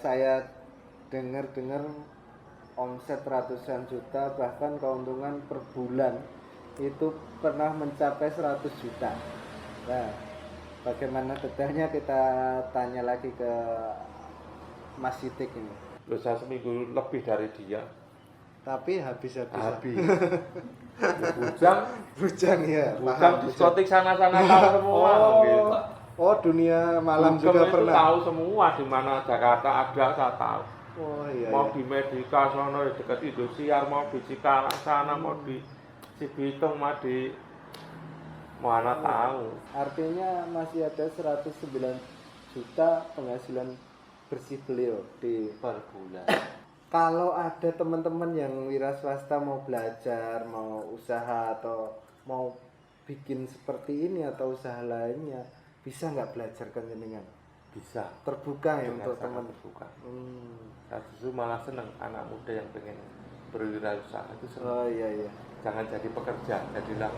Saya dengar-dengar omset ratusan juta, bahkan keuntungan per bulan itu pernah mencapai 100 juta. Nah, bagaimana detailnya kita tanya lagi ke Mas Sidik ini. Loh, saya seminggu lebih dari dia. Tapi habis-habisan. Habis. Ya, bujang ya. bujang diskotik sana-sana tahu semua. Gitu. Oh, dunia malam Bugem juga itu pernah. tahu semua di mana Jakarta ada, saya tahu. Oh iya. Mau iya. di Medika sana dekat Indosiar, mau di Cikarang sana, mau di Cibitung, mau di mana tahu. Artinya masih ada 109 juta penghasilan bersih beliau di Per bulan. Kalau ada teman-teman yang wira swasta mau belajar, mau usaha atau mau bikin seperti ini atau usaha lainnya, bisa nggak belajar kan jenengan? Bisa. Terbuka ya Dengan untuk sangat teman. terbuka. Saya justru malah senang anak muda yang pengen berwirausaha itu senang. Oh iya. Jangan jadi pekerja, jadilah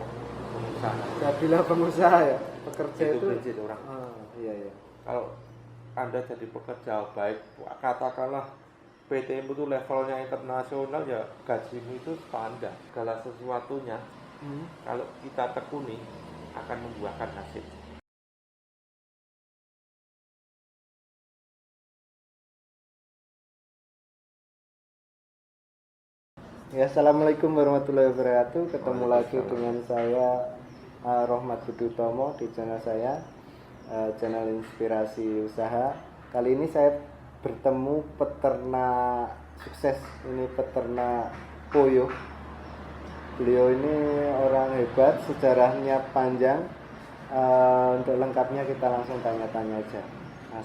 pengusaha. Jadilah pengusaha ya. Pekerja itu prinsip orang. Iya. Kalau Anda jadi pekerja baik, katakanlah PT itu levelnya internasional, ya gajimu itu standar. Segala sesuatunya kalau kita tekuni akan membuahkan hasil. Ya, assalamualaikum warahmatullahi wabarakatuh. Ketemu lagi dengan saya Rohmat Budi Utomo di channel saya, channel Inspirasi Usaha. Kali ini saya bertemu peternak sukses, ini peternak Poyo. Beliau ini orang hebat, sejarahnya panjang. Untuk lengkapnya kita langsung tanya-tanya aja.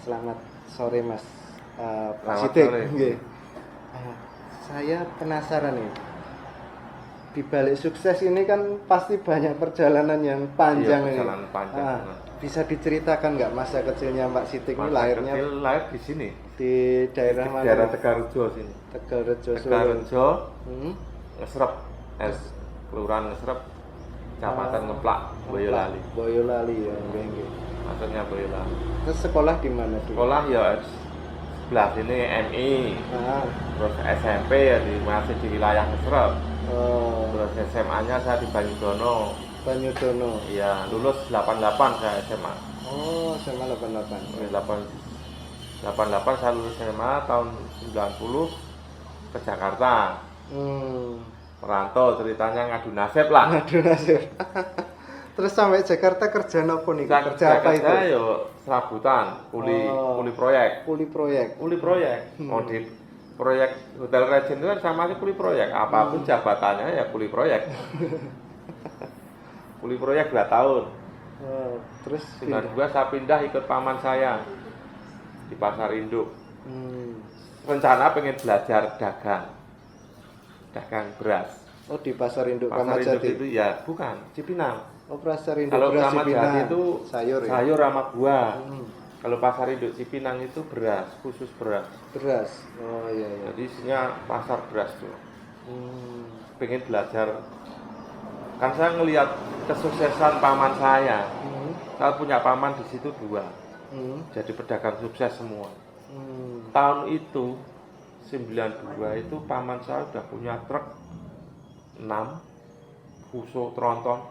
Selamat sore Mas Pak Sidik. Saya penasaran nih, di balik sukses ini kan pasti banyak perjalanan yang panjang. Perjalanan panjang. Bisa diceritakan nggak masa kecilnya Mbak Sidik ini? Lahirnya lahir di sini, di daerah mana? daerah Tegalrejo sini. Tegalrejo, Tegalrejo, Ngesrep, Kelurahan Ngesrep, Kecamatan Ngeplak, Boyolali. Boyolali ya, nggih. Maksudnya Boyolali. Terus sekolah di mana dulu? Sekolah ya sebelah sini MI, terus SMP ya masih di wilayah Ngesrep. Terus SMA-nya saya di Banyudono. Iya, lulus 88 saya SMA. SMA 88. 88 saya lulus SMA tahun 90 ke Jakarta. Merantau, ceritanya ngadu nasib lah. Terus sampai Jakarta kerja apa nih? Kerja apa itu? Yo serabutan, kuli proyek. Mau di proyek Hotel Regent itu kan sama aja kuli proyek. Apapun jabatannya ya kuli proyek. Kuli proyek 2 tahun. Terus 92 saya pindah ikut paman saya di Pasar Induk. Rencana pengen belajar dagang beras. Oh, di Pasar Induk Pasar Induk Kramat Jati itu ya bukan Cipinang. Oh, Pasar Induk Kalau beras Kramat Cipinang Jati itu sayur sama buah. Kalau Pasar Induk Cipinang itu beras, khusus beras. Oh iya. Jadi isinya pasar beras tuh. Pengen belajar. Kan saya ngelihat kesuksesan paman saya. Saya punya paman di situ 2. Jadi pedagang sukses semua. Tahun itu 92 itu paman saya udah punya truk 6, Fuso tronton,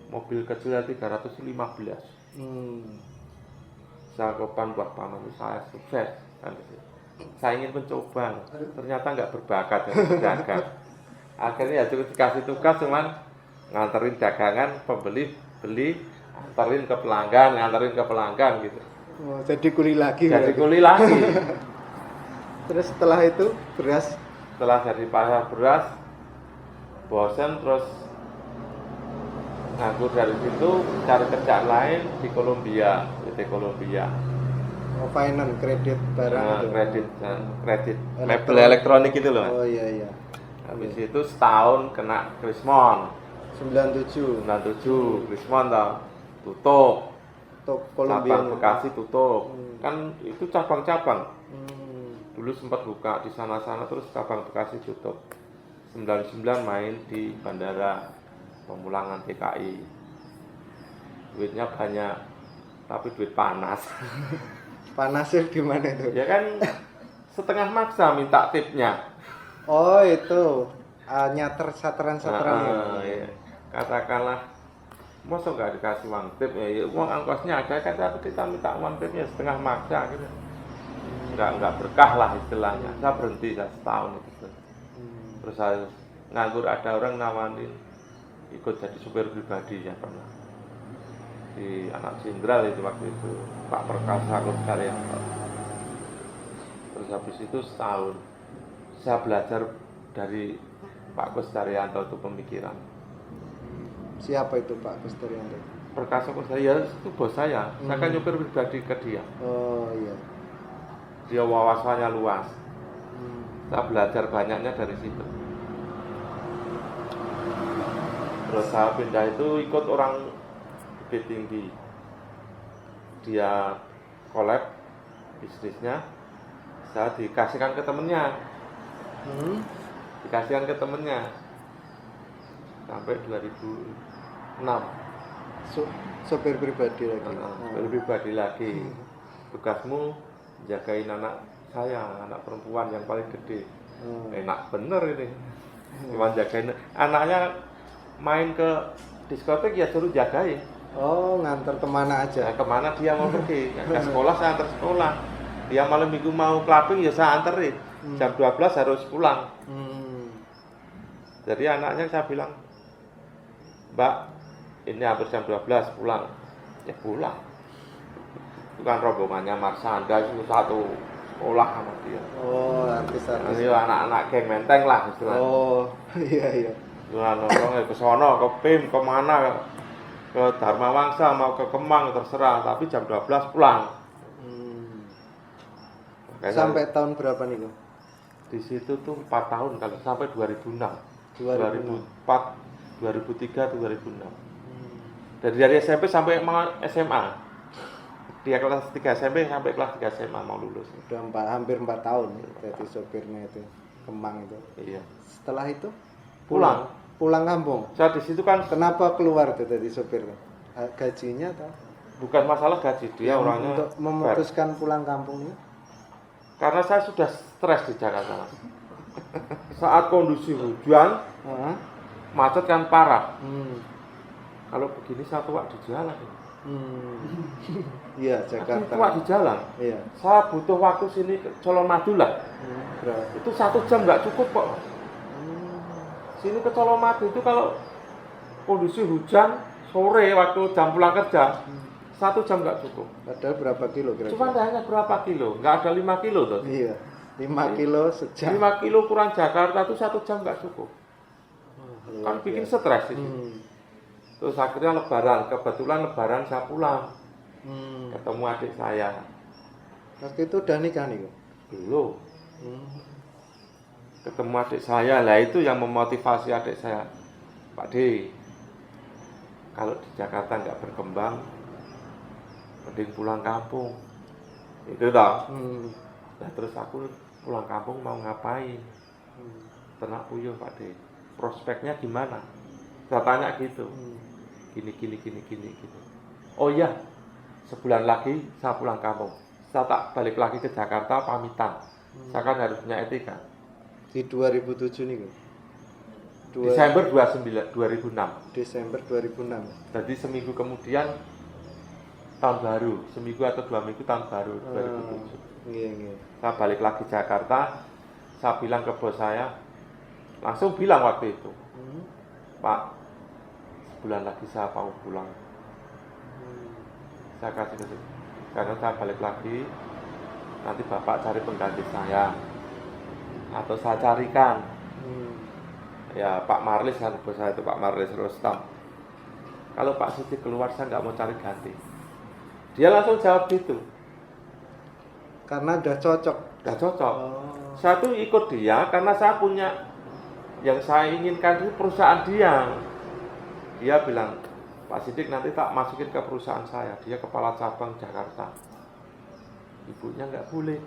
mobil kecilnya 315. Saya kepan buat paman saya sukses. Saya ingin mencoba, ternyata nggak berbakat jadi pedagang. Akhirnya ya cukup dikasih tugas cuman nganterin dagangan, pembeli beli, nganterin ke pelanggan gitu. Oh, jadi kuli lagi. Terus setelah itu beras. Setelah jadi pasar beras, bosen terus nganggur dari situ cari kerjaan lain di Kolombia, PT Kolombia. Finance, kredit barang Kredit mebel elektronik itu loh. Oh iya. Habis itu setahun kena Krismon. 97 Krismon tutup. Kolombia. Cabang Bekasi tutup. Kan itu cabang-cabang. Dulu sempat buka di sana-sana terus cabang Bekasi tutup. 99 main di Bandara Pemulangan TKI. Duitnya banyak, tapi duit panas. Pak Nasir gimana itu? Ya kan setengah maksa minta tipnya. Oh itu nyater sateran-sateran ya. Iya. Katakanlah masa nggak dikasih uang tip ya, uang ongkosnya ada kan, tapi kita minta uang tipnya setengah maksa gitu. Nggak berkah lah istilahnya. Saya berhenti setahun itu. Terus saya nganggur, ada orang nawarin ikut jadi supir pribadi ya pernah di Anak Jenderal itu waktu itu, Pak Perkasa Kusdaryanto. Terus habis itu setahun saya belajar dari Pak Kusdaryanto itu pemikiran. Siapa itu Pak Kusdaryanto? Perkasa Kusdaryanto itu bos saya. Saya kan nyupir pribadi ke dia. Oh iya. Dia wawasannya luas. Saya belajar banyaknya dari situ. Terus saya pindah itu ikut orang Bukit Tinggi. Dia collab bisnisnya. Saya dikasihkan ke temennya. Dikasihkan ke temennya sampai 2006. Sopir pribadi lagi. Sopir pribadi lagi. Tugasmu jagain anak saya, anak perempuan yang paling gede. Enak bener ini. Cuma jagain anaknya, main ke diskotek ya suruh jagain. Oh, nganter kemana aja? Nah, kemana dia mau pergi? Ke sekolah saya antar sekolah. Dia malam minggu mau clubbing ya saya anterin. Jam 12 harus pulang. Jadi anaknya saya bilang, Mbak, ini hampir jam 12 pulang. Ya pulang. Itu kan rombongannya Marsanda itu satu sekolah sama dia. Oh, artis-artis. Ini anak-anak geng Menteng lah istilahnya. Oh, iya. Nongkrong ke sono, ke PIM, kemana, ke Dharma Wangsa, mau ke Kemang, terserah. Tapi jam 12 pulang. Sampai tahun berapa nih, Bang? Di situ tuh 4 tahun kalau sampai 2006. 2004, 2003, 2006. Dari SMP sampai SMA. Dia kelas 3 SMP sampai kelas 3 SMA mau lulus. Udah hampir 4 tahun jadi sopirnya itu, Kemang itu. Iya. Setelah itu pulang kampung. Saya di situ kan, kenapa keluar tuh jadi sopir? Gajinya atau? Bukan masalah gaji, dia orangnya untuk memutuskan pulang kampungnya. Karena saya sudah stres di Jakarta. Saat kondisi hujan, macet kan parah. Kalau begini saya tua di jalan. Iya, Jakarta. Tua di jalan. Iya. Saya butuh waktu sini ke Colomadu lah. Itu 1 jam nggak cukup kok. Sini ke Colomadu itu kalau kondisi hujan sore waktu jam pulang kerja, 1 jam nggak cukup. Padahal berapa kilo kira-kira? Cuma hanya berapa kilo? Nggak ada 5 kilo tuh. Iya. 5 kilo sejam. 5 kilo kurang Jakarta itu 1 jam nggak cukup. Kan bikin stres itu. Terus akhirnya lebaran, kebetulan lebaran saya pulang. Ketemu adik saya. Waktu itu udah nikah nih, Kok? Belum. Ketemu adik saya, lah itu yang memotivasi adik saya. Pak D, kalau di Jakarta nggak berkembang, mending pulang kampung. Itu toh. Nah terus aku pulang kampung mau ngapain? Ternak puyuh Pak D. Prospeknya gimana? Saya tanya gitu. Gini. Oh iya, sebulan lagi saya pulang kampung. Saya tak balik lagi ke Jakarta pamitan. Saya kan harus punya etika. Di 2007 nih, Kok? Desember 2006. Desember 2006. Jadi seminggu kemudian tahun baru, seminggu atau 2 minggu tahun baru 2007. Iya. Saya balik lagi Jakarta, saya bilang ke bos saya, langsung bilang waktu itu, Pak, sebulan lagi saya mau pulang. Saya kasih ke situ, karena saya balik lagi, nanti Bapak cari pengganti saya, atau saya carikan. Ya Pak Marlis kan bos saya itu, Pak Marlis Rostam. Kalau Pak Siti keluar saya nggak mau cari ganti. Dia langsung jawab gitu. Karena udah cocok. Udah cocok. Saya tuh ikut dia karena saya punya yang saya inginkan itu perusahaan dia. Dia bilang, Pak Sidik nanti tak masukin ke perusahaan saya. Dia kepala cabang Jakarta. Ibunya nggak boleh.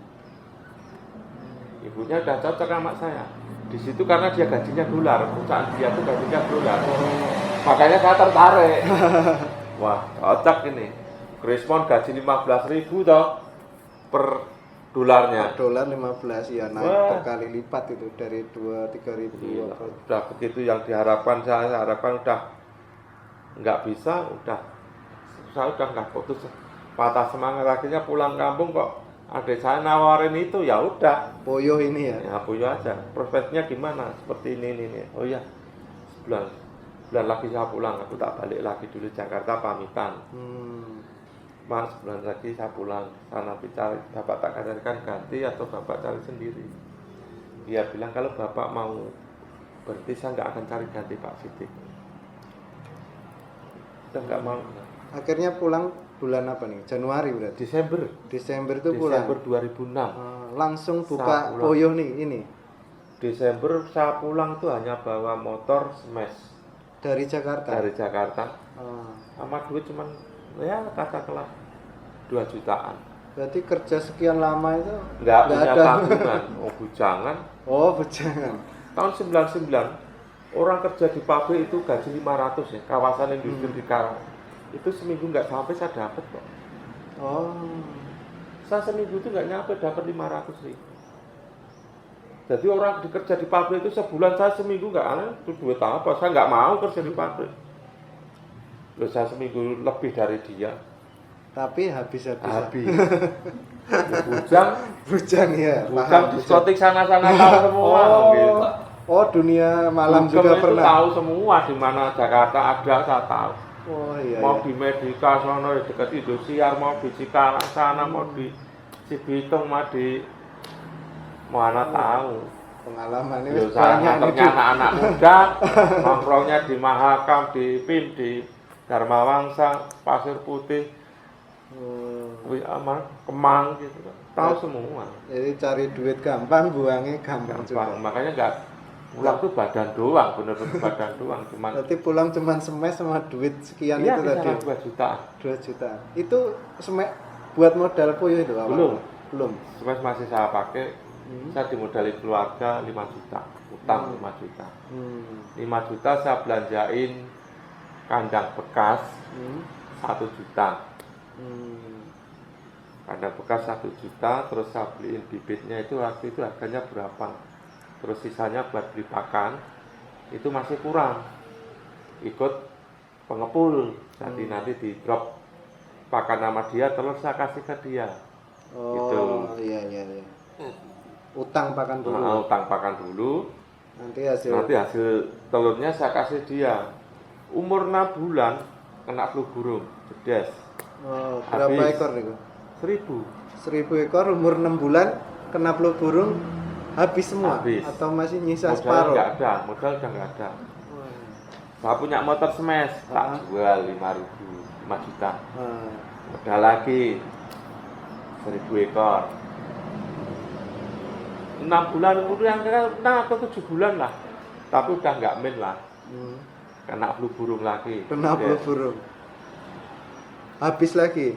Ibunya udah cocok sama saya. Di situ karena dia gajinya dolar, perusahaan dia tuh gajinya dolar. Makanya saya tertarik. Wah, cocok ini. Krismon gaji 15.000 toh. per dolarnya. Dolar 15 ya, naik Wah. berkali lipat itu dari 2-3 ribu. Iya, udah begitu yang diharapkan, saya harapkan udah nggak bisa, saya udah nggak putus, patah semangat. Akhirnya pulang kampung kok adik saya nawarin itu, ya udah. Poyo ini ya. Ya puyo aja. Prospeknya gimana? Seperti ini. Oh iya, bulan lagi saya pulang, aku tak balik lagi dulu Jakarta pamitan. Mas, sebulan lagi saya pulang sana bicara, bapak tak kadarkan ganti atau bapak cari sendiri. Dia bilang kalau bapak mau berhenti saya nggak akan cari ganti Pak Sidik. Kita nggak mau. Akhirnya pulang bulan apa nih? Januari berarti. Desember itu pulang. Desember 2006. Langsung buka Poyo nih ini. Desember saya pulang tuh hanya bawa motor smash Dari Jakarta. Sama duit cuman ya katakanlah 2 jutaan. Berarti kerja sekian lama itu Nggak punya ada tabungan. Bujangan. bujangan. Tahun 99 orang kerja di pabrik itu gaji 500 ya, kawasan industri di Karang. Itu seminggu nggak sampai saya dapat kok. Saya seminggu itu nggak nyampe dapat 500 ribu. Jadi orang dikerja di pabrik itu sebulan, saya seminggu nggak aneh, itu duit apa? Saya nggak mau kerja di pabrik. Loh, saya seminggu lebih dari dia. Tapi habis-habisan. Habis. Ya, bujang ya. diskotik sana-sana tahu semua. Oh, dunia malam Bugem juga itu pernah. tahu semua di mana Jakarta ada, saya tahu. Iya. Mau di Medika sono dekat Indosiar, mau di Cikarang sana, mau di Cibitung, mau di mana tahu. Pengalaman Yo, ini saya banyak nganternya anak-anak muda, nongkrongnya di Mahakam, di PIM, di Dharma Wangsa, Pasir Putih, Kemang gitu kan. Tahu semua. Jadi cari duit gampang, buangnya gampang juga. Makanya nggak pulang tuh badan doang, bener-bener badan doang. Cuman berarti pulang cuman semes sama duit sekian iya, itu tadi. 2 juta. 2 juta. Itu semes buat modal Poyo itu awal? Belum. Semes masih saya pakai. Saya dimodali keluarga 5 juta, utang 5 juta. 5 juta saya belanjain kandang bekas 1 juta. Kandang bekas 1 juta, terus saya beliin bibitnya itu waktu itu harganya berapa. Terus sisanya buat beli pakan, itu masih kurang. Ikut pengepul, jadi nanti di drop pakan sama dia, terus saya kasih ke dia. Gitu. Iya. Utang pakan dulu. Utang pakan dulu. Nanti hasil telurnya saya kasih dia. Umur 6 bulan kena flu burung, jedes. Berapa ekor nih? 1000 ekor umur 6 bulan kena flu burung habis semua. Atau masih nyisa separuh? Modal udah nggak ada. Saya punya motor smash, tak jual 5 juta. Modal lagi 1000 ekor. 6 bulan kemudian, 6 atau 7 bulan lah, tapi udah nggak main lah. Kena flu burung lagi. Kena flu burung. Habis lagi.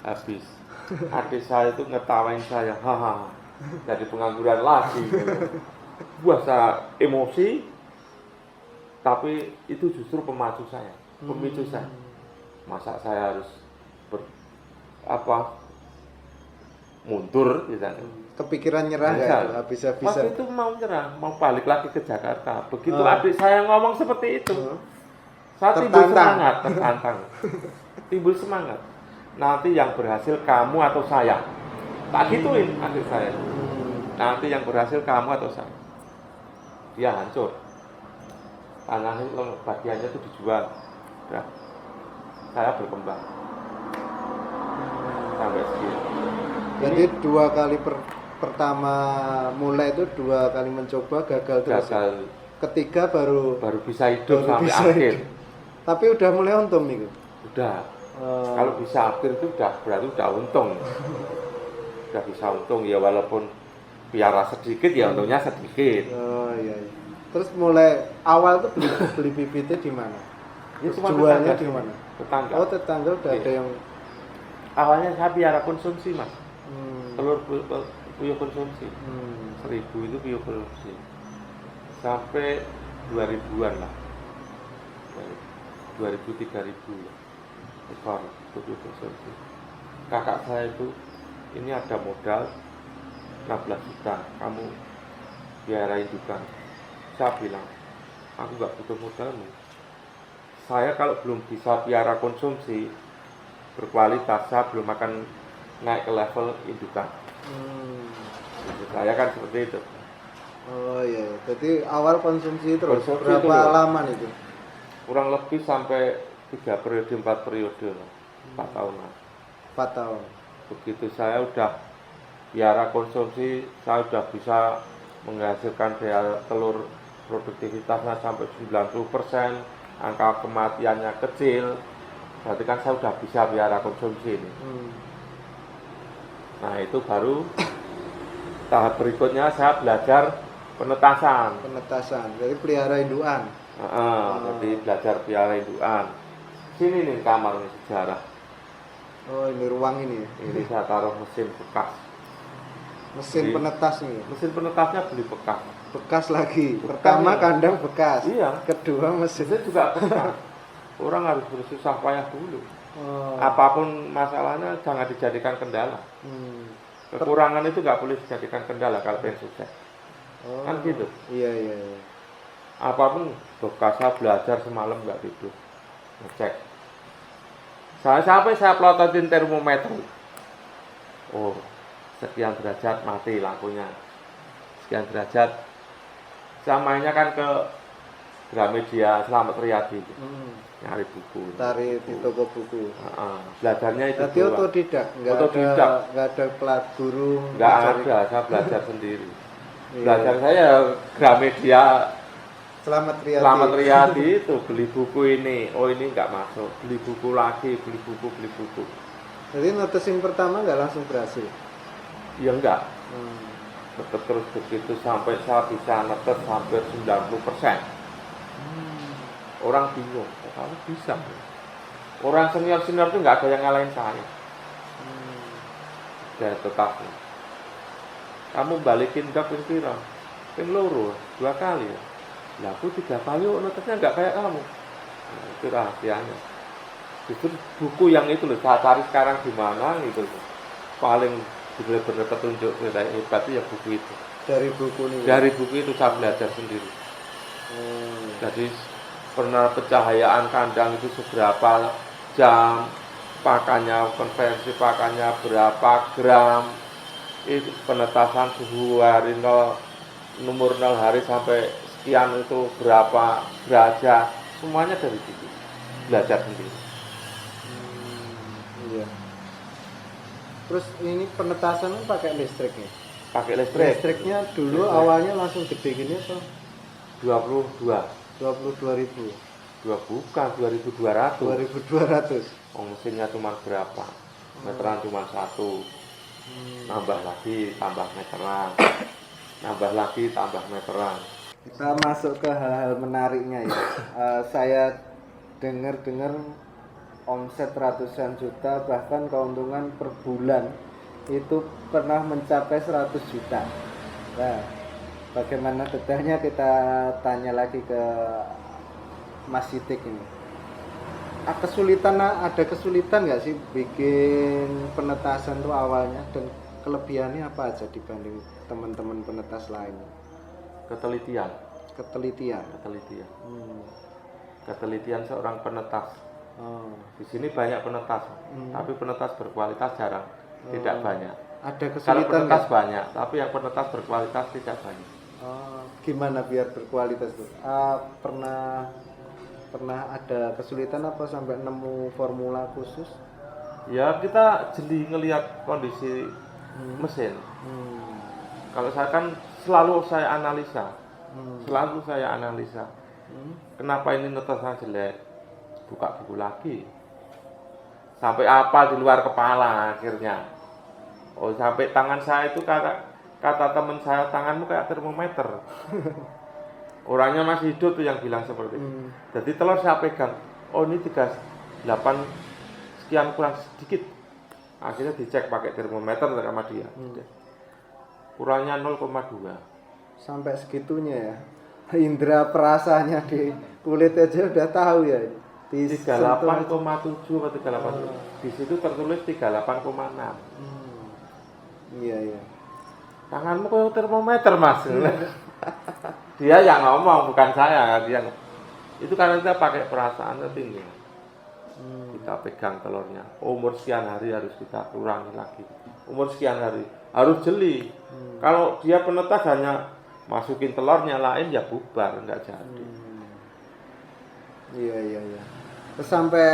Adik saya itu ngetawain saya, haha, jadi pengangguran lagi. Buat saya emosi, tapi itu justru pemicu saya. Masa saya harus mundur misalnya. Kepikiran nyerah ya, habis-habisan. Waktu itu mau nyerah, mau balik lagi ke Jakarta. Begitu adik saya ngomong seperti itu, saya timbul semangat, tertantang. Timbul semangat. Nanti yang berhasil kamu atau saya. Tak gituin adik saya. Nanti yang berhasil kamu atau saya. Dia hancur. Tanahnya bagiannya itu dijual. Nah, saya berkembang. Sampai segini. Jadi 2 kali pertama mulai itu 2 kali mencoba gagal terus. Ketiga baru bisa hidup sampai akhir. Tapi udah mulai untung nih. Udah. Kalau bisa akhir itu berarti udah untung. Udah bisa untung ya, walaupun piara sedikit ya untungnya sedikit. Iya. Terus mulai awal tuh beli bibitnya di mana? Jualnya di mana? Tetangga. Tetangga udah ada yang. Awalnya saya piara konsumsi, Mas. Telur puyuh konsumsi. 1000 itu puyuh konsumsi. Sampai 2000-an lah. 2000-3000 ekor puyuh konsumsi. Kakak saya itu ini ada modal 16 juta, kamu biara indukan. Saya bilang, aku nggak butuh modalmu. Saya kalau belum bisa piara konsumsi berkualitas, saya belum akan naik ke level indukan. Saya kan seperti itu. Oh iya, jadi awal konsumsi terus Konsumsi berapa itu, lama itu? kurang lebih sampai 3 periode, 4 periode, 4 tahunan. 4 tahun. Begitu saya udah piara konsumsi, saya udah bisa menghasilkan daya telur produktivitasnya sampai 90%, angka kematiannya kecil, berarti kan saya udah bisa piara konsumsi ini. Nah itu baru tahap berikutnya saya belajar penetasan. Jadi pelihara indukan. Jadi belajar piara indukan. Sini nih kamar nih sejarah. Oh ini ruang ini. Ini saya taruh mesin bekas. Mesin Jadi, penetas nih. Mesin penetasnya beli bekas. Bekas lagi. Bekas, Pertama ya. kandang bekas. Iya. Kedua mesin juga bekas. Orang harus bersusah payah dulu. Apapun masalahnya jangan dijadikan kendala. Kekurangan itu nggak boleh dijadikan kendala kalau pengen sukses. Kan gitu. Iya. Apapun bekas, saya belajar semalam nggak tidur. Ngecek. Sampai saya pelototin termometer. Oh, sekian derajat mati lampunya. Sekian derajat. Saya mainnya kan ke Gramedia Slamet Riyadi. Nyari buku. Cari di toko buku. Belajarnya itu. Berarti otodidak, nggak ada pelat guru. Nggak ada, saya belajar sendiri. Belajar saya Gramedia Slamet Riyadi itu, beli buku ini, oh ini nggak masuk, beli buku lagi, beli buku. Jadi netesin pertama nggak langsung berhasil? Ya enggak. Tetap terus begitu sampai saya bisa netes hampir 90%. Orang bingung, kamu bisa. Orang senior itu nggak ada yang ngalahin saya. Dan tetap. Kamu balikin ke pira, ping loro, 2 kali ya. Lah aku 3 kali netesnya nggak kayak kamu. Nah, itu rahasianya. Justru buku yang itu loh, saya cari sekarang di mana gitu. Paling benar-benar petunjuk nilai hebat itu ya buku itu. Dari buku ini. Dari buku itu saya belajar sendiri. Jadi pencahayaan kandang itu seberapa jam, pakannya, konversi pakannya berapa gram, itu penetasan suhu hari 0, nomor 0 hari sampai sekian itu berapa derajat, semuanya dari situ belajar sendiri. Iya. Terus ini penetasan pakai listrik ya? Pakai listrik. Listriknya dulu awalnya langsung gede gini atau? 22.000. Bukan 2.200. 2.200. Oh, mesinnya cuma berapa? Meteran cuma 1. Nambah lagi tambah meteran. Nambah lagi tambah meteran. Kita masuk ke hal-hal menariknya ya. Saya dengar omset ratusan juta, bahkan keuntungan per bulan itu pernah mencapai 100 juta. Nah, bagaimana detailnya kita tanya lagi ke Mas Sidik ini. Ada kesulitan nggak sih bikin penetasan tuh awalnya, dan kelebihannya apa aja dibanding teman-teman penetas lain? Ketelitian. Ketelitian seorang penetas. Di sini banyak penetas, tapi penetas berkualitas jarang, tidak banyak. Ada kesulitan? Kalau penetas banyak, tapi yang penetas berkualitas tidak banyak. Gimana biar berkualitas tuh? Pernah ada kesulitan apa sampai nemu formula khusus? Ya kita jeli ngelihat kondisi mesin. Kalau saya kan selalu saya analisa. Kenapa ini netesan jelek? Buka buku lagi. Sampai apa di luar kepala akhirnya. Oh, sampai tangan saya itu kata teman saya, tanganmu kayak termometer. Orangnya masih hidup tuh yang bilang seperti itu. Jadi telur saya pegang. Oh, ini 38 sekian kurang sedikit. Akhirnya dicek pakai termometer sama dia. Kurangnya 0,2. Sampai segitunya ya. Indra perasanya di kulit aja udah tahu ya. 38,7 atau 38. Di situ tertulis 38,6. Iya, iya. Tanganmu kayak termometer, Mas. Dia yang ngomong, bukan saya. Itu karena kita pakai perasaan tinggi. Kita pegang telurnya. Umur sekian hari harus kita kurangi lagi. Umur sekian hari harus jeli. Kalau dia penetas hanya masukin telurnya lain ya bubar, enggak jadi. Iya, iya, iya. Terus sampai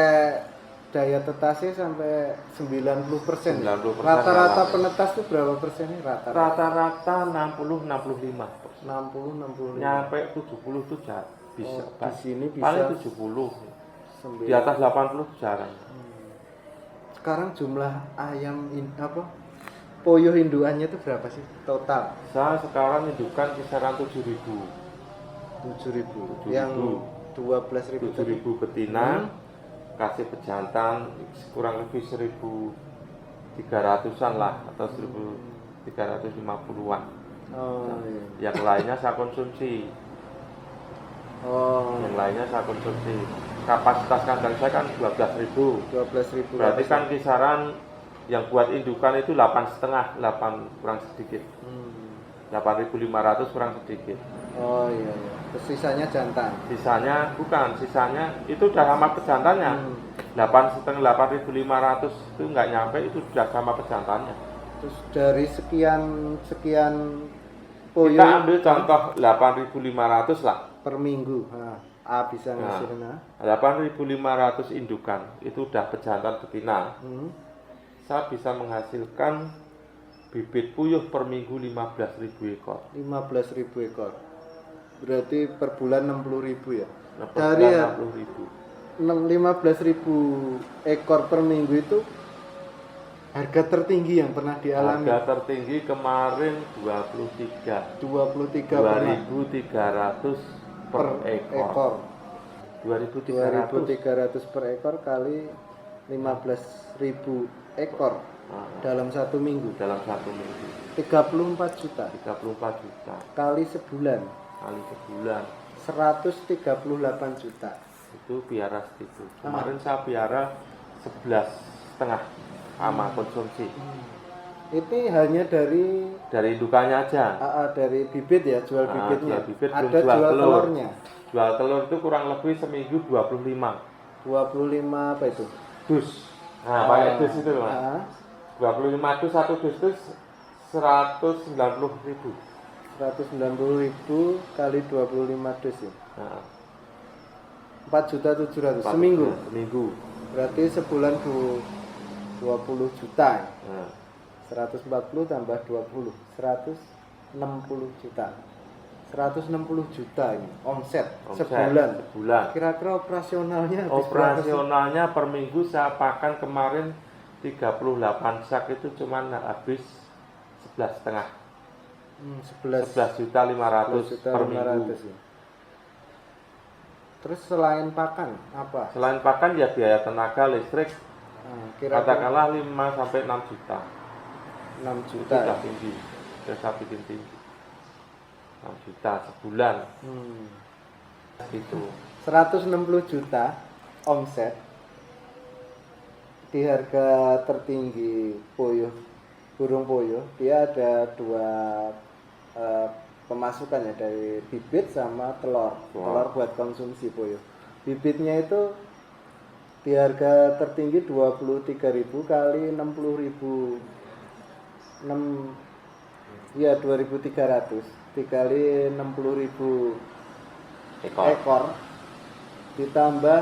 daya tetasnya sampai 90%. 90%. Rata-rata penetas itu berapa persennya? Rata-rata 60-65. 60-65. Nyampe 70 tuh bisa. Di sini bisa paling 70. Di atas 80 jarang. Sekarang jumlah ayam puyuh indukannya itu berapa sih total? Saya sekarang indukan kisaran 7.000. 7.000. Yang 12.000 7.000 betina, kasih pejantan kurang lebih 1.300-an lah atau 1.350-an. Iya. Yang lainnya saya konsumsi. Yang lainnya saya konsumsi. Kapasitas kandang saya kan 12.000. 12.000. Berarti kan kisaran yang buat indukan itu 8,5, 8 kurang sedikit. 8.500 kurang sedikit. Oh iya, iya. Terus sisanya jantan. Sisanya itu udah sama pejantannya. 8,5, 8.500 itu nggak nyampe, itu sudah sama pejantannya. Terus dari sekian puyuh Kita ambil contoh 8.500 lah per minggu. Bisa ngasihin. 8.500 indukan itu udah pejantan betina. Saya bisa menghasilkan bibit puyuh per minggu 15.000 ekor. 15.000 ekor. Berarti per bulan 60.000 ya. Dari 15.000 ekor per minggu itu harga tertinggi yang pernah dialami. Harga tertinggi kemarin 23 2.300 per ekor. 2.300 per ekor kali 15.000 ekor dalam satu minggu. 34 juta. Kali sebulan. 138 juta. Itu piara segitu. Kemarin saya piara 11,5 sama konsumsi. Itu hanya dari indukannya aja. Dari bibit ya, jual bibitnya. Jual bibit, ada jual telurnya. Jual telur itu kurang lebih seminggu 25 apa itu? Dus. Pakai dus itu loh. 25 dus, satu dus itu 190.000. 190.000 kali 25 dus ya. 4.700.000 seminggu. Berarti sebulan 20 juta. 140 tambah 20, 160 juta. 160 juta ini omset sebulan. Kira-kira operasionalnya per minggu saya pakan kemarin 38 sak itu cuman habis 11,5. 11.500.000 per minggu. Ya. Terus selain pakan apa? Selain pakan ya biaya tenaga listrik. Katakanlah 5 sampai 6 juta. 6 juta. Itu sudah tinggi. Saya bikin tinggi. 6 juta sebulan. Gitu. 160 juta omset di harga tertinggi burung puyuh. Dia ada dua pemasukan ya, dari bibit sama telur. Telur buat konsumsi puyuh. Bibitnya itu di harga tertinggi 23.000 kali 60.000. 2.300 dikali 60.000 ekor ditambah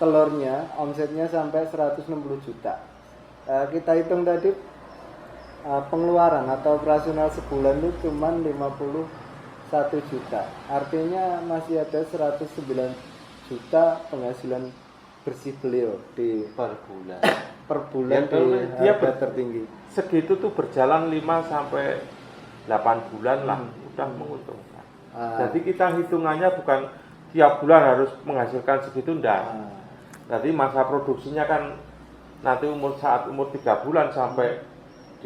telurnya, omsetnya sampai 160 juta. Kita hitung tadi pengeluaran atau operasional sebulan itu cuma 51 juta. Artinya masih ada 109 juta penghasilan bersih beliau di per bulan ya, di harga tertinggi. Segitu tuh berjalan 5 sampai 8 bulan lah, udah menguntungkan. Jadi kita hitungannya bukan tiap bulan harus menghasilkan segitu, enggak. Jadi masa produksinya kan nanti saat umur 3 bulan sampai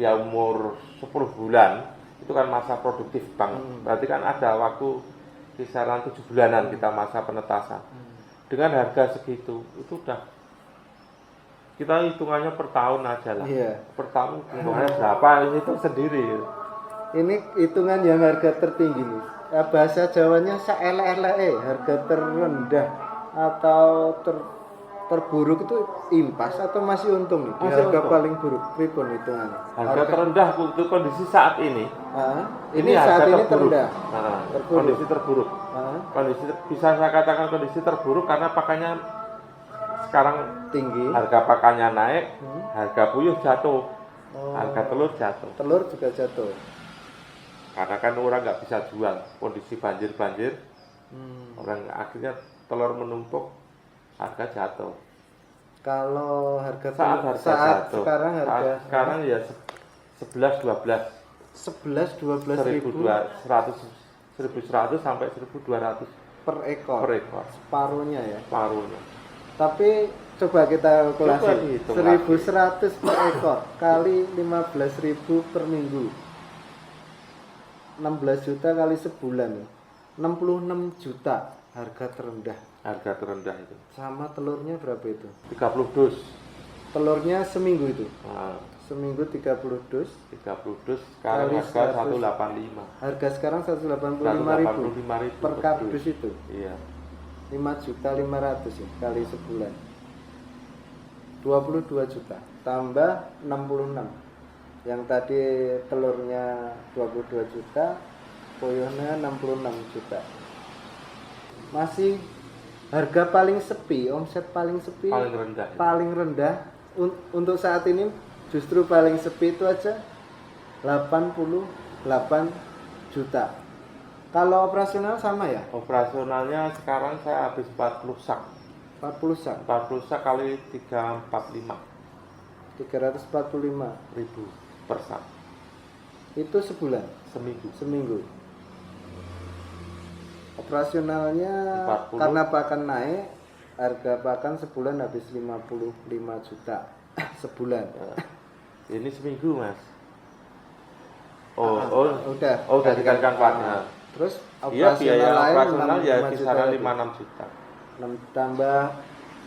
dia umur 10 bulan, itu kan masa produktif banget. Berarti kan ada waktu kisaran 7 bulanan kita masa penetasan. Dengan harga segitu, itu udah kita hitungannya per tahun aja lah. Iya. Per tahun hitungannya berapa itu sendiri. Ini hitungan yang harga tertinggi nih. Bahasa Jawanya saelek-eleke, harga terendah atau terburuk itu impas atau masih untung nih? Di Masih harga untung. paling buruk pripun hitungannya? Harga terendah untuk kondisi saat ini. Ini saat ini terburuk. terendah. Terburuk. Kondisi terburuk. Kondisi bisa saya katakan kondisi terburuk karena pakannya sekarang Tinggi. harga pakannya naik, harga puyuh jatuh, harga telur jatuh. Telur juga jatuh. Karena kan orang nggak bisa jual, kondisi banjir, orang akhirnya telur menumpuk, harga jatuh. Kalau harga Saat harga jatuh, sekarang harga saat sekarang ya 11-12 ribu 1100 sampai 1200 per ekor. per ekor, Separuhnya ya. paruhnya. Tapi coba kita Coba kalkulasi. dihitung 1100 per ekor kali 15.000 per minggu. 16 juta kali sebulan ya. 66 juta harga terendah. Harga terendah itu Sama telurnya berapa itu? 30 dus. Telurnya seminggu itu. Nah, Seminggu 30 dus. 30 dus sekarang Kali harga 100. 185. Harga sekarang 185.000 185.000 per kardus itu. Iya. 5.500.000 ya kali sebulan. 22 juta tambah 66. Yang tadi telurnya 22 juta, puyuhnya 66 juta. Masih harga paling sepi, omset paling sepi, Paling rendah. paling rendah untuk saat ini justru paling sepi itu aja 88 juta. Kalau operasional sama ya? Operasionalnya sekarang saya habis 40 sak. 40 sak, 40 sak kali 345 345. ribu per sak. Itu sebulan, Seminggu. seminggu. Operasionalnya 40. karena pakan naik, harga pakan sebulan habis 55 juta sebulan. Ini seminggu mas. Udah. Udah dikalikan pakan. Terus Iya, operasional biaya lain operasional 6 ya juta kisaran lebih. 5-6 juta. Tambah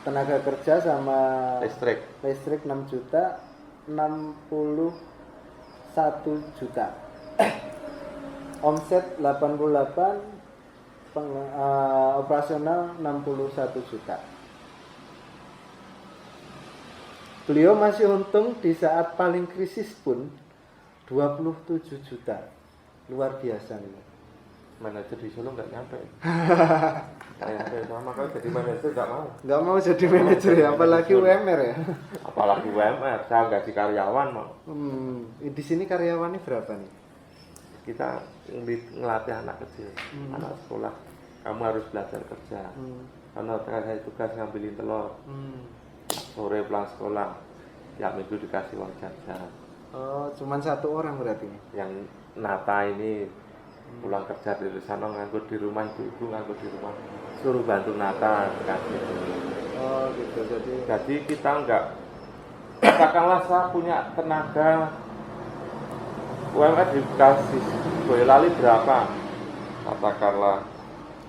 tenaga kerja sama Listrik. listrik 6 juta, 61 juta. Omset 88, operasional 61 juta. Beliau masih untung di saat paling krisis pun 27 juta. Luar biasa nih. Manajer di Solo nggak nyampe. Nggak nyampe sama kan jadi manajer nggak mau. Nggak mau jadi manajer ya, apalagi UMR ya. Apalagi UMR, saya gaji karyawan mau. Di sini karyawannya berapa nih? Kita ngelatih anak kecil, anak sekolah. Kamu harus belajar kerja. Karena saya tugas ngambilin telur. Sore pulang sekolah, tiap minggu dikasih uang jajan. Oh, cuman satu orang berarti. Yang nata ini pulang kerja dari sana nganggur di rumah, ibu-ibu nganggur di rumah, suruh bantu nata kasih. Oh gitu, Jadi kita enggak, katakanlah saya punya tenaga UMR dikasih Boyolali berapa, katakanlah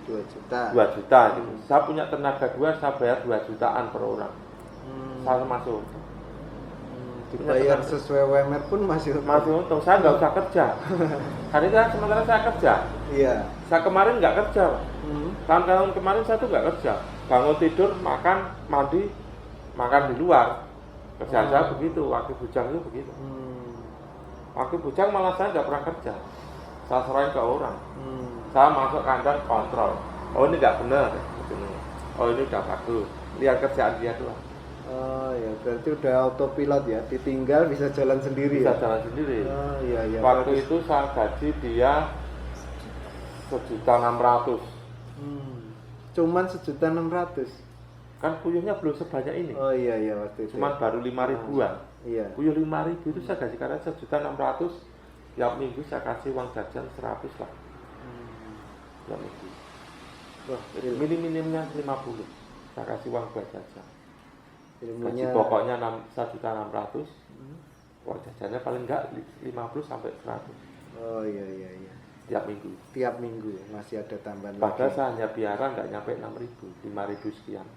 2 juta. 2 juta gitu. Saya punya tenaga 2, saya bayar 2 jutaan per orang. Saya masuk. Dibayar sesuai UMR pun masih Untung, saya nggak usah kerja. Hari ini sementara saya kerja. Iya. Saya kemarin nggak kerja, Pak. Tahun kemarin saya tuh nggak kerja. Bangun tidur, makan, mandi, makan di luar. Kerjaan saya begitu, waktu bujang itu begitu. Waktu bujang malah saya nggak pernah kerja. Saya serahin ke orang. Saya masuk kandang kontrol. Oh ini nggak benar. Oh ini udah bagus. Lihat kerjaan dia doang. Oh ya, berarti udah autopilot ya, ditinggal bisa jalan sendiri Bisa ya. jalan sendiri. Oh iya. Waktu bagus. itu saya gaji dia 1.600.000. Cuman 1.600.000. Kan puyuhnya belum sebanyak ini. Oh iya waktu itu. Cuman baru 5 ribuan. Iya. Puyuh 5.000 itu saya gaji karena 1.600.000. Tiap minggu saya kasih uang jajan 100 lah. Tiap minggu. Wah, Minim-minimnya 50. Saya kasih uang buat jajan. Gaji ilmunya pokoknya 1.600.000. Uang jajannya paling enggak 50 sampai 100 Oh iya. tiap minggu. Tiap minggu masih ada tambahan Padahal lagi. saya hanya biara nggak nyampe 6.000, 5.000 sekian.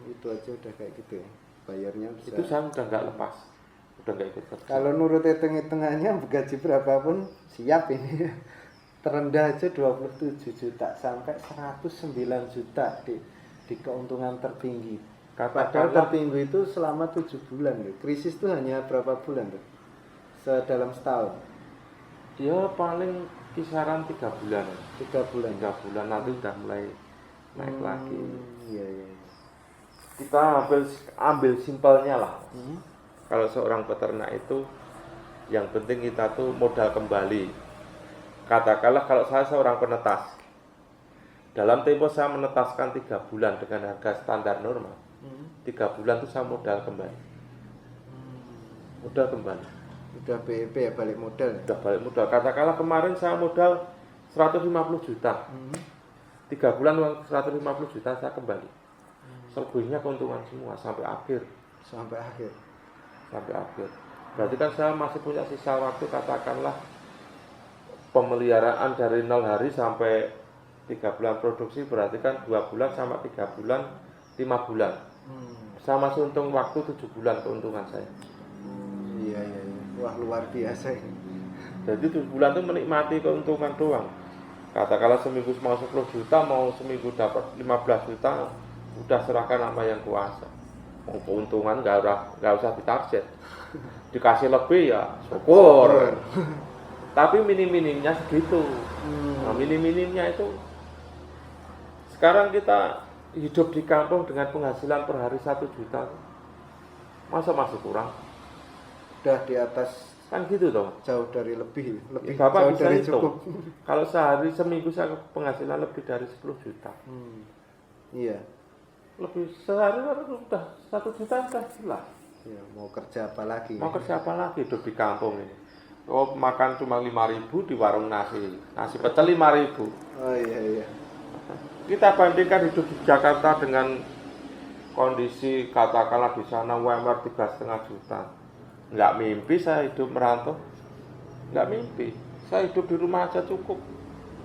Itu aja udah kayak gitu ya. bayarnya bisa. Itu saya udah nggak lepas, udah nggak ikut kerja. Kalau nurut hitung-hitungannya gaji berapapun siap ini. Terendah aja 27 juta sampai 109 juta di keuntungan tertinggi. Padahal tertinggi itu selama 7 bulan loh. Krisis itu hanya berapa bulan tuh? Dalam setahun. Ya paling kisaran 3 bulan. 3 bulan. 3 bulan nanti udah mulai naik lagi. Iya. Kita ambil simpelnya lah. Kalau seorang peternak itu yang penting kita tuh modal kembali. Katakanlah kalau saya seorang penetas, dalam tempo saya menetaskan 3 bulan dengan harga standar normal, 3 bulan itu saya modal kembali. Modal kembali. Udah BEP ya, balik modal. Udah balik modal. Katakanlah kemarin saya modal 150 juta. 3 bulan uang 150 juta saya kembali. Selebihnya keuntungan semua sampai akhir. Sampai akhir. Berarti kan saya masih punya sisa waktu, katakanlah pemeliharaan dari 0 hari sampai 3 bulan produksi, berarti kan 2 bulan sama 3 bulan 5 bulan. Saya masih untung waktu 7 bulan keuntungan saya. Iya. Wah, luar biasa ini. Jadi 7 bulan itu menikmati keuntungan doang. Katakanlah seminggu mau 10 juta, mau seminggu dapat 15 juta, udah serahkan sama yang kuasa. Mau keuntungan nggak usah ditarget. Dikasih lebih ya syukur. Tapi minim-minimnya segitu. Nah, minim-minimnya itu sekarang kita hidup di kampung dengan penghasilan per hari 1 juta, masa masih kurang? Udah di atas, Kan gitu toh. jauh dari lebih Ya, Bapak jauh bisa dari hitung. cukup. Kalau sehari seminggu saya penghasilan lebih dari 10 juta. Iya. Lebih sehari udah 1 juta sudah jelas. Ya, mau kerja apa lagi? Mau kerja apa lagi hidup di kampung ini? Oh, makan cuma 5.000 di warung nasi pecel 5.000. Oh iya. Kita bandingkan hidup di Jakarta dengan kondisi katakanlah di sana UMR 3,5 juta. Nggak mimpi saya hidup merantau. Nggak mimpi. Saya hidup di rumah aja cukup.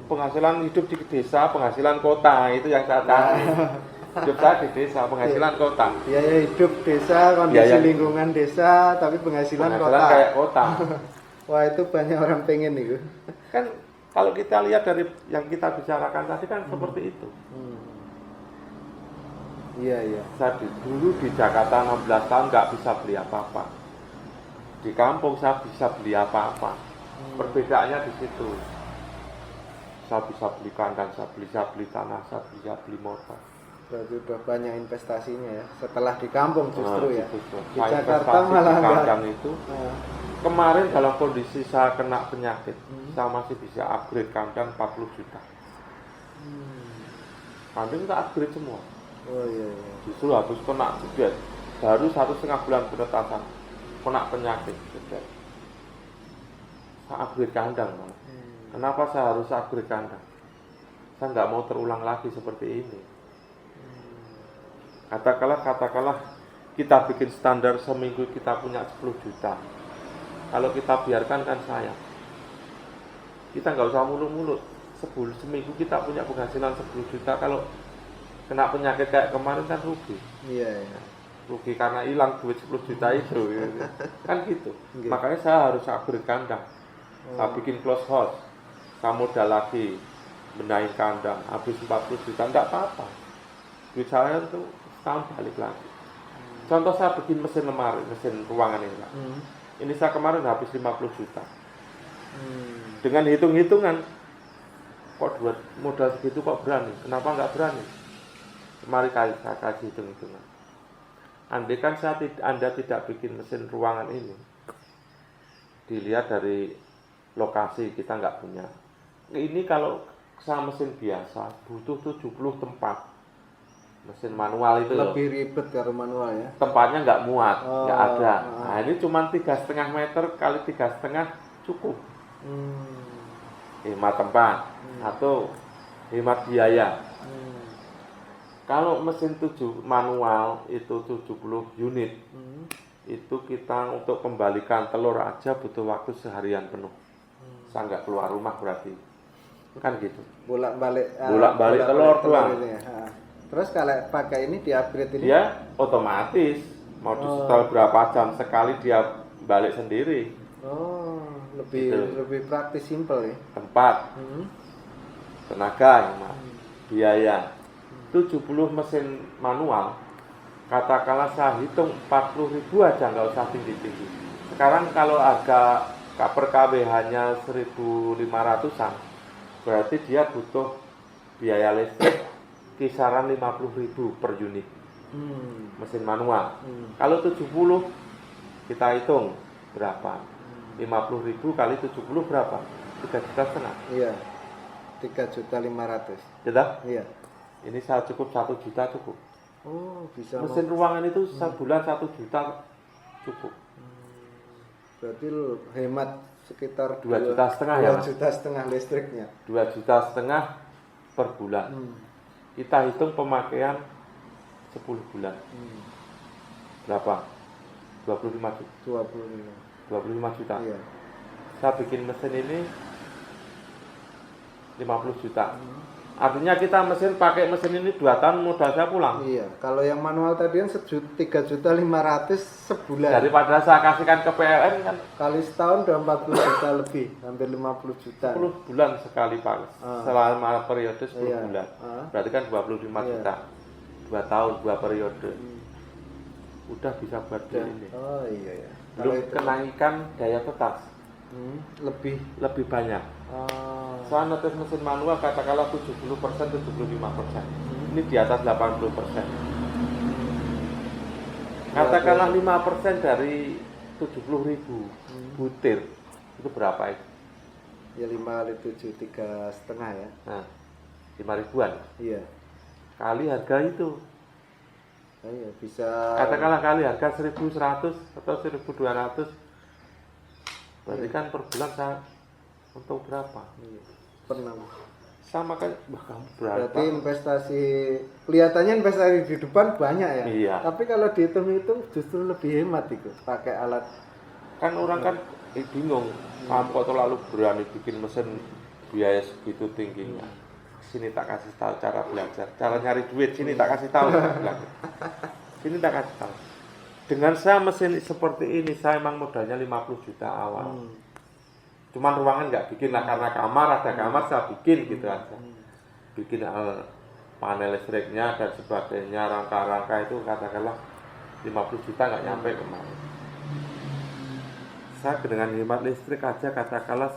Penghasilan hidup di desa, penghasilan kota itu yang saya cari. Hidup saya di desa, penghasilan kota. Biaya hidup desa, kondisi lingkungan desa, tapi penghasilan kota. Kayak kota. Wah, itu banyak orang pengen nih. Kan kalau kita lihat dari yang kita bicarakan tadi kan seperti itu. Iya. Saya dulu di Jakarta 16 tahun nggak bisa beli apa-apa. Di kampung saya bisa beli apa-apa. Perbedaannya di situ. Saya bisa beli kandang, saya beli tanah, saya bisa beli motor. Berarti udah banyak investasinya ya. Setelah di kampung justru ya. Di Saya Jakarta investasi malah di kandang itu. Kemarin dalam kondisi saya kena penyakit, saya masih bisa upgrade kandang 40 juta. Kandang kita upgrade semua. Oh iya. Justru habis kena jebet, baru 1,5 bulan penetasan, kena penyakit jebet. Saya upgrade kandang malah. Kenapa saya harus upgrade kandang? Saya nggak mau terulang lagi seperti ini. Katakanlah kita bikin standar seminggu kita punya 10 juta. Kalau kita biarkan kan sayang. Kita nggak usah mulut-mulut. Seminggu kita punya penghasilan 10 juta. Kalau kena penyakit kayak kemarin kan rugi. Iya. Rugi karena hilang duit 10 juta itu. Kan gitu. Makanya saya harus upgrade kandang. Saya bikin close house. Saya modal lagi. Benahin kandang. Habis 40 juta. Enggak apa-apa. Duit saya itu setahun balik lagi. Contoh saya bikin mesin lemari, mesin ruangan ini Pak. Ini saya kemarin habis 50 juta. Dengan hitung-hitungan, kok modal segitu kok berani? Kenapa nggak berani? Mari saya kasih hitung-hitungan. Andai kan Anda tidak bikin mesin ruangan ini, dilihat dari lokasi kita nggak punya. Ini kalau saya mesin biasa butuh 70 tempat. Mesin manual itu lebih ribet kalau manual ya. Tempatnya nggak muat, nggak ada. Nah ini cuma 3,5 meter kali 3,5 cukup. Hemat tempat atau hemat biaya. Kalau mesin manual itu 70 unit, itu kita untuk kembalikan telur aja butuh waktu seharian penuh. Saya nggak keluar rumah berarti, kan gitu. Bolak-balik telur doang. Terus kalau pakai ini di upgrade ini? Dia otomatis Mau disetel berapa jam sekali dia balik sendiri. Oh, lebih Gitu. lebih praktis, simple ya. Tempat, Hmm. tenaga, ya, Mas. Biaya. 70 mesin manual, katakanlah saya hitung 40.000 aja, nggak usah tinggi-tinggi. Sekarang kalau harga per KWH-nya 1.500-an, berarti dia butuh biaya listrik kisaran 50.000 per unit mesin manual. Kalau 70 kita hitung berapa? 50.000 kali 70 berapa? 3,5 juta. Iya. 3.500.000. Sudah? Iya. Ini saya cukup 1 juta cukup. Oh, bisa. Mesin ruangan itu sebulan 1 juta cukup. Berarti lu hemat sekitar 2,5 juta ya, Mas? 2,5 juta listriknya. 2,5 juta per bulan. Kita hitung pemakaian 10 bulan. Berapa? 25 juta. 25 juta. Iya. Saya bikin mesin ini 50 juta. Artinya kita pakai mesin ini 2 tahun modal saya pulang. Iya, kalau yang manual tadi kan 3.500.000 sebulan. Daripada saya kasihkan ke PLN kan Kali setahun udah 40 juta lebih, hampir 50 juta. 10 bulan sekali Pak. Selama periode 10 Iya. bulan. Berarti kan 25 juta. 2 tahun, 2 periode. Udah bisa buat beli ini. Oh iya ya. Belum kenaikan daya tetas. Lebih banyak. Saya netes mesin manual katakanlah 70%, 75%. Ini di atas 80%. Katakanlah 5% dari 70.000 butir. Itu berapa itu? ya 5 kali 7, 3,5 ya. Nah, 5.000-an. Iya. Kali harga itu. Iya, bisa. Katakanlah kali harga 1.100 atau 1.200. Berarti kan per bulan saya untung berapa? Iya. Pernah. Sama kan, kamu berapa? Berarti investasi, kelihatannya investasi di depan banyak ya. Iya. Tapi kalau dihitung-hitung justru lebih hemat itu pakai alat. Kan orang kan bingung, kamu kok terlalu berani bikin mesin biaya segitu tingginya. Sini tak kasih tahu cara belajar, cara nyari duit. Sini tak kasih tahu. Sini tak kasih tahu. Dengan saya mesin seperti ini, saya emang modalnya 50 juta awal. Cuman ruangan nggak bikin lah, karena ada kamar saya bikin gitu aja. Bikin panel listriknya dan sebagainya, rangka-rangka itu katakanlah 50 juta nggak nyampe kemarin. Saya dengan hemat listrik aja katakanlah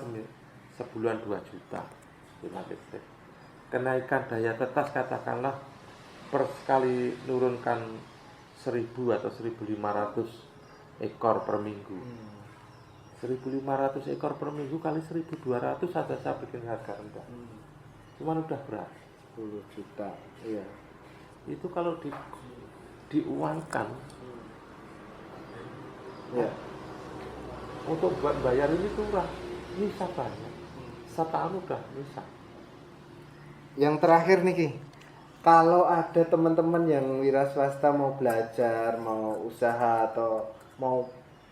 sebulan 2 juta hemat listrik. Kenaikan daya tetas katakanlah per sekali nurunkan 1.000 atau 1.500 ekor per minggu. 1.500 ekor per minggu kali 1.200 saja saya bikin harga rendah. Cuman udah berat 10 juta. Iya. Itu kalau diuangkan Ya. untuk buat bayar ini kurang, bisa banyak. Setahun udah bisa. Yang terakhir nih Ki, kalau ada teman-teman yang wira swasta mau belajar, mau usaha atau mau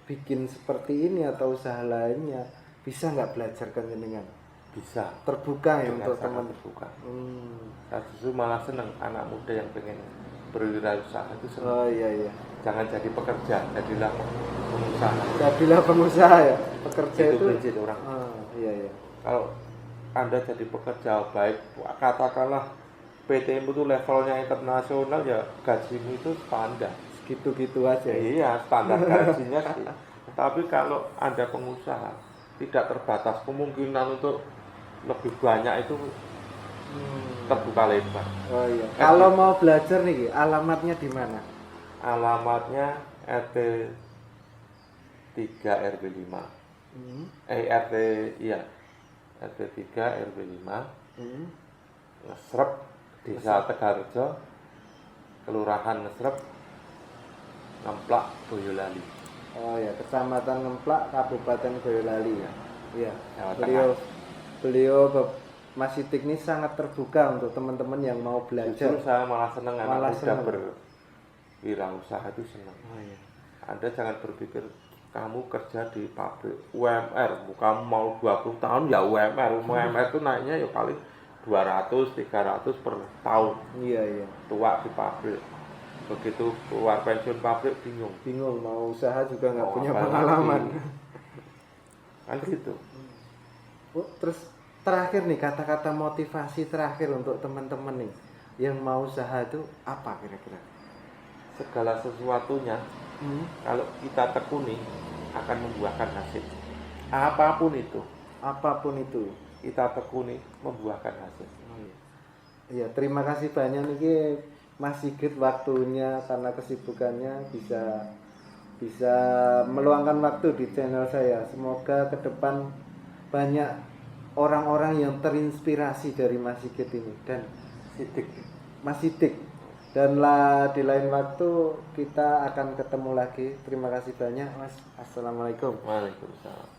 bikin seperti ini atau usaha lainnya, bisa nggak belajar ke jenengan? Bisa. Terbuka ya Dengan untuk sangat teman. terbuka. Saya justru malah senang anak muda yang pengen berwirausaha itu senang. Oh iya iya. Jangan jadi pekerja, jadilah pengusaha. Jadilah pengusaha ya. Pekerja Itu itu. prinsip orang. Iya iya. Kalau Anda jadi pekerja baik, katakanlah PT itu levelnya internasional, ya gajimu itu standar. Gitu-gitu aja. Ya? Iya, standar gajinya sih. Tapi kalau Anda pengusaha, tidak terbatas kemungkinan untuk lebih banyak itu terbuka lebar. Oh iya. Kalau mau belajar nih, Ki, alamatnya di mana? Alamatnya RT 3 RW 5. RT iya. RT 3 RW 5. Ngesrep, Desa Tegarrejo, Kelurahan Ngesrep, Ngemplak, Boyolali. Oh ya, Kecamatan Ngemplak, Kabupaten Boyolali ya. Iya. Jawa Beliau Mas Sidik ini sangat terbuka untuk teman-teman yang mau belajar. Justru saya malah senang Malah anak muda senang. berwirausaha itu senang. Oh iya. Anda jangan berpikir kamu kerja di pabrik UMR, kamu mau 20 tahun ya UMR. UMR itu naiknya ya paling 200, 300 per tahun. Iya iya. Tua di pabrik. begitu keluar pensiun pabrik bingung mau usaha juga nggak Mau punya apa pengalaman. kan gitu. Oh, terus terakhir nih kata-kata motivasi terakhir untuk teman-teman nih yang mau usaha itu apa kira-kira? Segala sesuatunya kalau kita tekuni akan membuahkan hasil. Apapun itu kita tekuni membuahkan hasil. Iya, terima kasih banyak nih Mas Sigit waktunya, karena kesibukannya bisa meluangkan waktu di channel saya. Semoga ke depan banyak orang-orang yang terinspirasi dari Mas Sigit ini dan Mas Sidik. Dan di lain waktu kita akan ketemu lagi. Terima kasih banyak Mas. Assalamualaikum. Waalaikumsalam.